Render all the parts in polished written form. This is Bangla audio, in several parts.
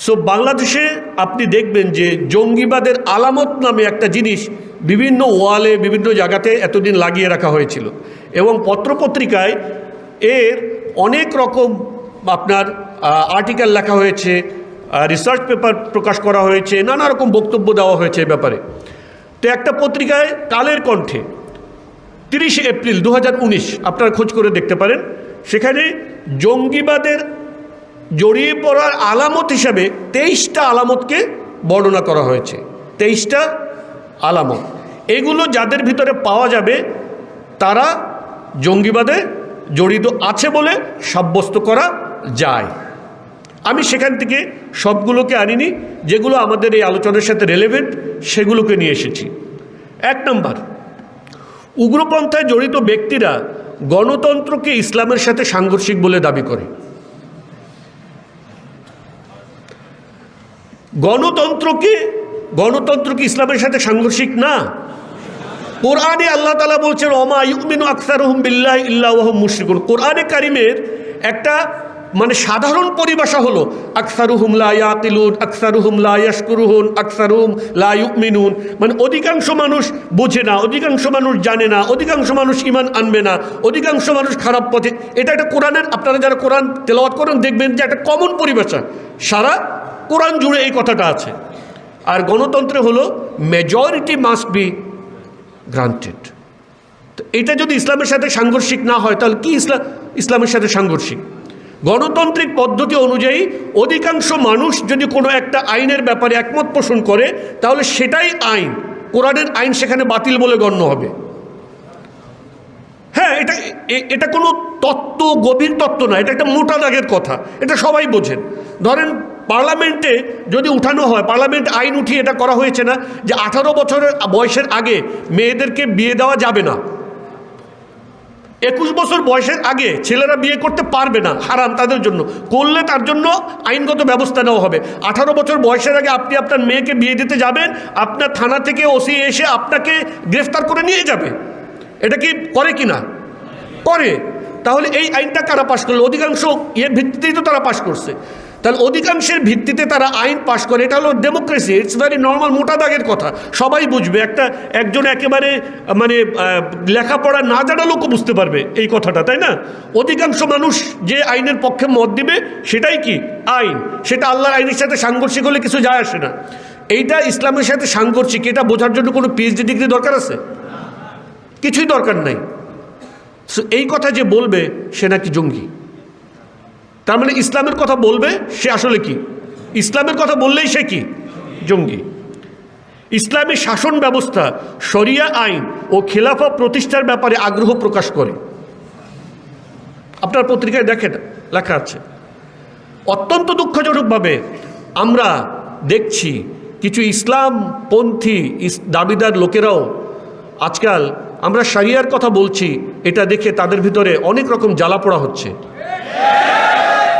সো বাংলাদেশে আপনি দেখবেন যে জঙ্গিবাদের আলামত নামে একটা জিনিস বিভিন্ন ওয়ালে বিভিন্ন জায়গাতে এতদিন লাগিয়ে রাখা হয়েছিল এবং পত্রপত্রিকায় এর অনেক রকম আপনার আর্টিকেল লেখা হয়েছে, রিসার্চ পেপার প্রকাশ করা হয়েছে, নানা রকম বক্তব্য দেওয়া হয়েছে এ ব্যাপারে। তো একটা পত্রিকায় কালের কণ্ঠে 30 এপ্রিল 2019 আপনারা খোঁজ করে দেখতে পারেন, সেখানে জঙ্গিবাদের জড়িয়ে পড়ার আলামত হিসাবে 23টা আলামতকে বর্ণনা করা হয়েছে। 23টা আলামত, এগুলো যাদের ভিতরে পাওয়া যাবে তারা জঙ্গিবাদে জড়িত আছে বলে সাব্যস্ত করা যায়। আমি সেখান থেকে সবগুলোকে আনিনি, যেগুলো আমাদের এই আলোচনার সাথে রেলেভেন্ট সেগুলোকে নিয়ে এসেছি। 1 নম্বর, উগ্রপন্থায় জড়িত ব্যক্তিরা গণতন্ত্রকে ইসলামের সাথে সাংঘর্ষিক বলে দাবি করে। গণতন্ত্র কি ইসলামের সাথে সাংঘর্ষিক না? কোরআনে আল্লাহ তাআলা বলছেন ওমা ইউমিনু আকসারুহুম বিল্লাহি ইল্লা ওয়া হুম মুশরিকুন। কোরআনে কারিমের একটা মানে সাধারণ পরিভাষা হলো আকসারুহুম লা ইয়াকিলুন, আকসারুহুম লা ইয়াশকুরুন, আকসারুহুম লা ইউমিনুন। মানে অধিকাংশ মানুষ বোঝে না, অধিকাংশ মানুষ জানে না, অধিকাংশ মানুষ ঈমান আনবে না, অধিকাংশ মানুষ খারাপ পথে। এটা একটা কোরআনের, আপনারা যারা কোরআন তেলাওয়াত করেন দেখবেন যে একটা কমন পরিভাষা, সারা কোরআন জুড়ে এই কথাটা আছে। আর গণতন্ত্রে হলো মেজরিটি মাস্ট বি গ্রান্টেড। তো এটা যদি ইসলামের সাথে সাংঘর্ষিক না হয় তাহলে কি ইসলামের সাথে সাংঘর্ষিক? গণতান্ত্রিক পদ্ধতি অনুযায়ী অধিকাংশ মানুষ যদি কোনো একটা আইনের ব্যাপারে একমত পোষণ করে তাহলে সেটাই আইন, কোরআনের আইন সেখানে বাতিল বলে গণ্য হবে। হ্যাঁ, এটা কোনো তত্ত্ব, গভীর তত্ত্ব না, এটা একটা মোটা দাগের কথা, এটা সবাই বোঝেন। ধরেন পার্লামেন্টে যদি উঠানো হয়, পার্লামেন্ট আইন উঠিয়ে এটা করা হয়েছে না যে 18 বছরের বয়সের আগে মেয়েদেরকে বিয়ে দেওয়া যাবে না, 21 বছর বয়সের আগে ছেলেরা বিয়ে করতে পারবে না, হারাম তাদের জন্য, করলে তার জন্য আইনগত ব্যবস্থা নেওয়া হবে। 18 বছর বয়সের আগে আপনি আপনার মেয়েকে বিয়ে দিতে যাবেন, আপনার থানা থেকে ওসি এসে আপনাকে গ্রেফতার করে নিয়ে যাবে। এটা কি করে কি না? করে। তাহলে এই আইনটা কারা পাশ করলো? অধিকাংশ এর ভিত্তিতেই তো তারা পাশ করছে। তাহলে অধিকাংশের ভিত্তিতে তারা আইন পাশ করে, এটা হলো ডেমোক্রেসি। ইটস ভেরি নর্মাল, মোটা দাগের কথা, সবাই বুঝবে। একজন একেবারে মানে লেখাপড়া না জানা লোকও বুঝতে পারবে এই কথাটা, তাই না? অধিকাংশ মানুষ যে আইনের পক্ষে মত দিবে সেটাই কি আইন, সেটা আল্লাহর আইনের সাথে সাংঘর্ষিক হলে কিছু যায় আসে না। এইটা ইসলামের সাথে সাংঘর্ষিক, এটা বোঝার জন্য কোনো পিএইচডি ডিগ্রি দরকার আছে? কিছুই দরকার নাই। এই কথা যে বলবে সে নাকি জঙ্গি, তার মানে ইসলামের কথা বলবে সে আসলে কি? ইসলামের কথা বললেই সে কি? জঙ্গি। ইসলামী শাসন ব্যবস্থা, শরিয়া আইন ও খিলাফা প্রতিষ্ঠার ব্যাপারে আগ্রহ প্রকাশ করে। আপনার পত্রিকায় দেখেন লেখা আছে। অত্যন্ত দুঃখজনকভাবে আমরা দেখছি কিছু ইসলামপন্থী দাবিদার লোকেরাও আজকাল, আমরা শরিয়ার কথা বলছি, এটা দেখে তাদের ভিতরে অনেক রকম জ্বালা পোড়া হচ্ছে।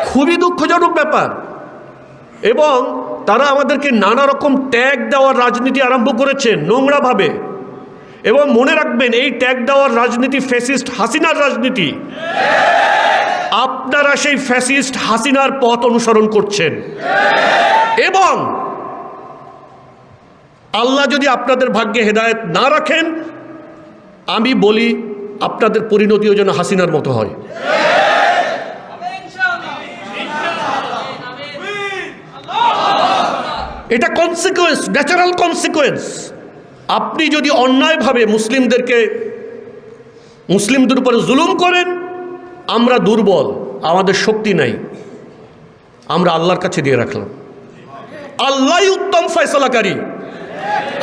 খুবই দুঃখজনক ব্যাপার। এবং তারা আমাদেরকে নানা রকম ট্যাগ দেওয়ার রাজনীতি আরম্ভ করেছে নোংরাভাবে। এবং মনে রাখবেন, এই ট্যাগ দেওয়ার রাজনীতি ফ্যাসিস্ট হাসিনার রাজনীতি। আপনারা সেই ফ্যাসিস্ট হাসিনার পথ অনুসরণ করছেন। এবং আল্লাহ যদি আপনাদের ভাগ্যে হেদায়েত না রাখেন, আমি বলি আপনাদের পরিণতিও যেন হাসিনার মতো হয়। এটা কনসিকুয়েন্স, ন্যাচারাল কনসিকুয়েন্স। আপনি যদি অন্যায়ভাবে মুসলিমদের উপরে জুলুম করেন, আমরা দুর্বল, আমাদের শক্তি নাই, আমরা আল্লাহর কাছে দিয়ে রাখলাম। আল্লাহই উত্তম ফয়সালাকারী।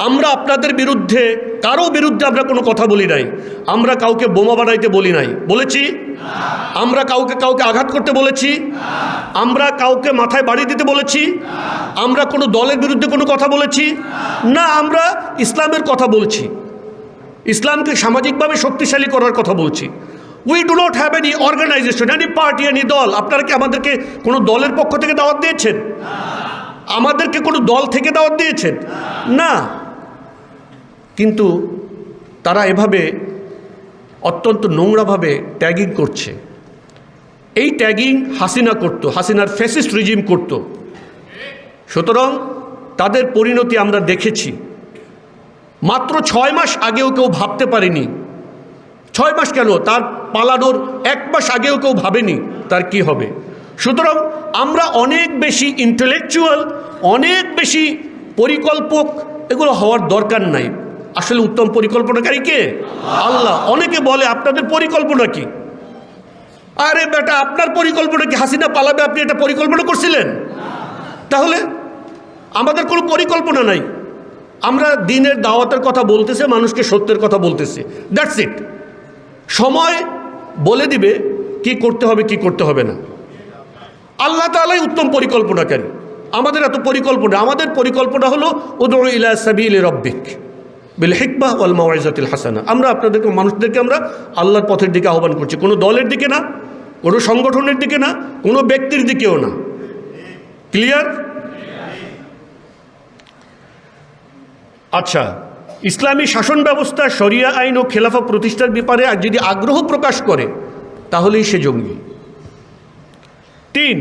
আমরা আপনাদের বিরুদ্ধে, কারো বিরুদ্ধে আমরা কোনো কথা বলি নাই। আমরা কাউকে বোমা বানাইতে বলি নাই, বলেছি? আমরা কাউকে আঘাত করতে বলেছি? আমরা কাউকে মাথায় বাড়ি দিতে বলেছি? আমরা কোনো দলের বিরুদ্ধে কোনো কথা বলেছি? না, আমরা ইসলামের কথা বলছি, ইসলামকে সামাজিকভাবে শক্তিশালী করার কথা বলছি। We do not have any organisation, any party, any দল। আপনারা কি আমাদেরকে কোনো দলের পক্ষ থেকে দাওয়াত দিয়েছেন? আমাদেরকে কোনো দল থেকে দাওয়াত দিয়েছেন? না। কিন্তু তারা এভাবে অত্যন্ত নোংরাভাবে ট্যাগিং করছে। এই ট্যাগিং হাসিনা করত, হাসিনার ফ্যাসিস্ট রিজিম করত। সুতরাং তাদের পরিণতি আমরা দেখেছি। মাত্র 6 মাস আগেও কেউ ভাবতে পারেনি, 6 মাস কেন, তার পালানোর 1 মাস আগেও কেউ ভাবেনি তার কি হবে। সুতরাং আমরা অনেক বেশি ইন্টেলেকচুয়াল, অনেক বেশি পরিকল্পক, এগুলো হওয়ার দরকার নাই। আসলে উত্তম পরিকল্পনাকারী কে? আল্লাহ। অনেকে বলে আপনাদের পরিকল্পনা কি? আরে বেটা, আপনার পরিকল্পনা কি হাসিনা পালাবে আপনি এটা পরিকল্পনা করছিলেন? তাহলে আমাদের কোনো পরিকল্পনা নাই। আমরা দ্বীনের দাওয়াতের কথা বলতেছে, মানুষকে সত্যের কথা বলতেছে, দ্যাটস ইট। সময় বলে দিবে কি করতে হবে কি করতে হবে না। আল্লাহ তাআলাই উত্তম পরিকল্পনাকারী। আমাদের এত পরিকল্পনা, আমাদের পরিকল্পনা হলো উদউ ইলা সাবিলি রাব্বিক বিল হিকমাহ ওয়াল মাউইজাতিল হাসানা। আমরা আপনাদেরকে, মানুষদেরকে আমরা আল্লাহর পথের দিকে আহ্বান করছি, কোনো দলের দিকে না, কোনো সংগঠনের দিকে না, কোনো ব্যক্তির দিকেও না। ক্লিয়ার? আচ্ছা, ইসলামী শাসন ব্যবস্থা, শরিয়া আইন ও খেলাফা প্রতিষ্ঠার ব্যাপারে আর যদি আগ্রহ প্রকাশ করে তাহলেই সে জঙ্গি। 3,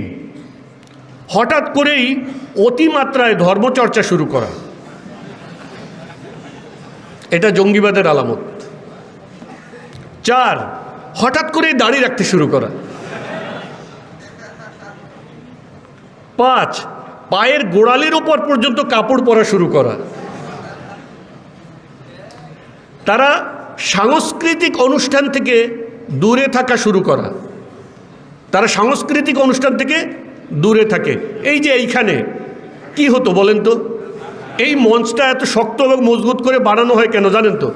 হঠাৎ করেই অতিমাত্রায় ধর্মচর্চা শুরু করা, এটা জঙ্গিবাদের আলামত। 4, হঠাৎ করেই দাড়ি রাখতে শুরু করা। 5, পায়ের গোড়ালির উপর পর্যন্ত কাপড় পরা শুরু করা। তারা সাংস্কৃতিক অনুষ্ঠান থেকে দূরে থাকা শুরু করা, তারা সাংস্কৃতিক অনুষ্ঠান থেকে দূরে থাকে। এই যে এইখানে কি হতো বলেন তো, এই মঞ্চটা এত শক্ত এবং মজবুত করে বানানো হয় কেন জানেন তো?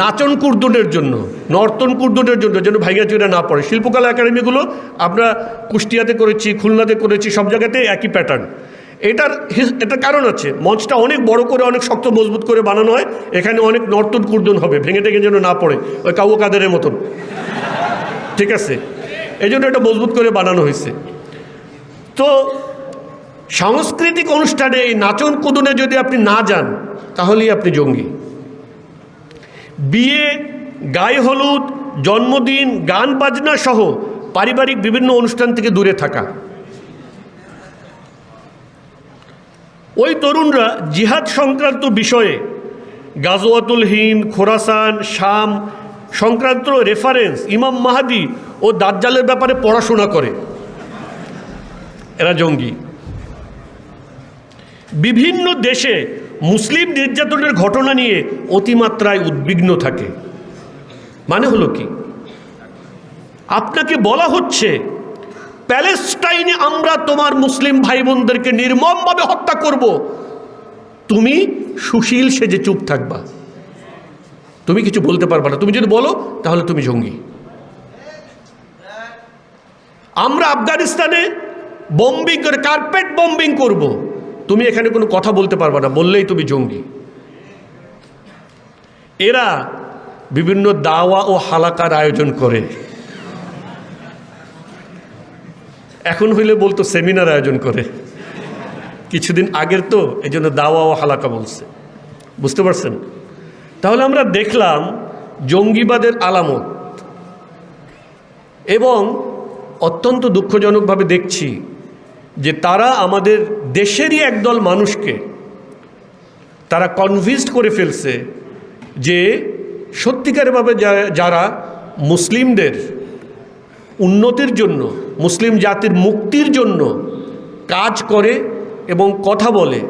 নাচন কুর্দনের জন্য, নর্তন কুর্দনের জন্য, যেন ভাইগা চুরা না পড়ে। শিল্পকলা একাডেমিগুলো আমরা কুষ্টিয়াতে করেছি, খুলনাতে করেছি, সব জায়গাতে একই প্যাটার্ন। এটার কারণ আছে, মঞ্চটা অনেক বড় করে, অনেক শক্ত মজবুত করে বানানো হয়, এখানে অনেক নর্তন কুর্দন হবে, ভেঙে টেঙে যেন না পড়ে, ওই কাউ কাদেরের মতন। ঠিক আছে, এই জন্য এটা মজবুত করে বানানো হয়েছে। তো সাংস্কৃতিক অনুষ্ঠানে এই নাচন কুদনে যদি আপনি না যান তাহলেই আপনি জঙ্গি। বিয়ে, গায়ে হলুদ, জন্মদিন, গান বাজনা সহ পারিবারিক বিভিন্ন অনুষ্ঠান থেকে দূরে থাকা। ওই তরুণরা জিহাদ সংক্রান্ত বিষয়ে গাজওয়াতুল হিন্দ, খোরাসান, শাম সংক্রান্ত রেফারেন্স, ইমাম মাহাদি ও দাজ্জালের ব্যাপারে পড়াশোনা করে, এরা জঙ্গি। বিভিন্ন দেশে মুসলিম নির্যাতনের ঘটনা নিয়ে অতিমাত্রায় উদ্বিগ্ন থাকে। মানে হলো কি, আপনাকে বলা হচ্ছে প্যালেস্টাইনে আমরা তোমার মুসলিম ভাই বোনদেরকে নির্মমভাবে হত্যা করব, তুমি সুশীল সেজে চুপ থাকবা, তুমি কিছু বলতে পারবা না। তুমি যদি বলো তাহলে তুমি জঙ্গি। আমরা আফগানিস্তানে বম্বিং করে, কার্পেট বম্বিং করব, তুমি এখানে কোনো কথা বলতে পারবা না, বললেই তুমি জঙ্গি। এরা বিভিন্ন দাওয়া ও হালাকার আয়োজন করে, এখন হইলে বলতো সেমিনার আয়োজন করে, কিছুদিন আগের তো এই জন্য দাওয়া ও হালাকা বলছে। বুঝতে পারছেন? তাহলে আমরা দেখলাম জঙ্গিবাদের আলামত, এবং অত্যন্ত দুঃখজনকভাবে দেখছি যে তারা আমাদের দেশেরই একদল মানুষকে তারা কনভিন্সড করে ফেলছে যে সত্যিকারভাবে যারা মুসলিমদের উন্নতির জন্য, মুসলিম জাতির মুক্তির জন্য কাজ করে এবং কথা বলে,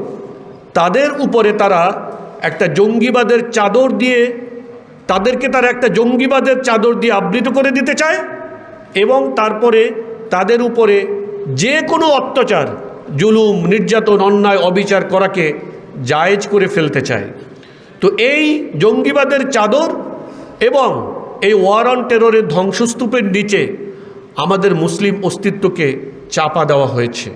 তাদের উপরে তারা একটা জঙ্গিবাদের চাদর দিয়ে, তাদেরকে তারা একটা জঙ্গিবাদের চাদর দিয়ে আবৃত করে দিতে চায়, এবং তারপরে তাদের উপরে যে কোনো অত্যাচার, জুলুম, নির্যাতন, অন্যায়, অবিচার করাকে জায়েজ করে ফেলতে চায়। তো এই জঙ্গিবাদের চাদর এবং এই ওয়ার অন টেররের ধ্বংসস্তূপের নিচে আমাদের মুসলিম অস্তিত্বকে চাপা দেওয়া হয়েছে।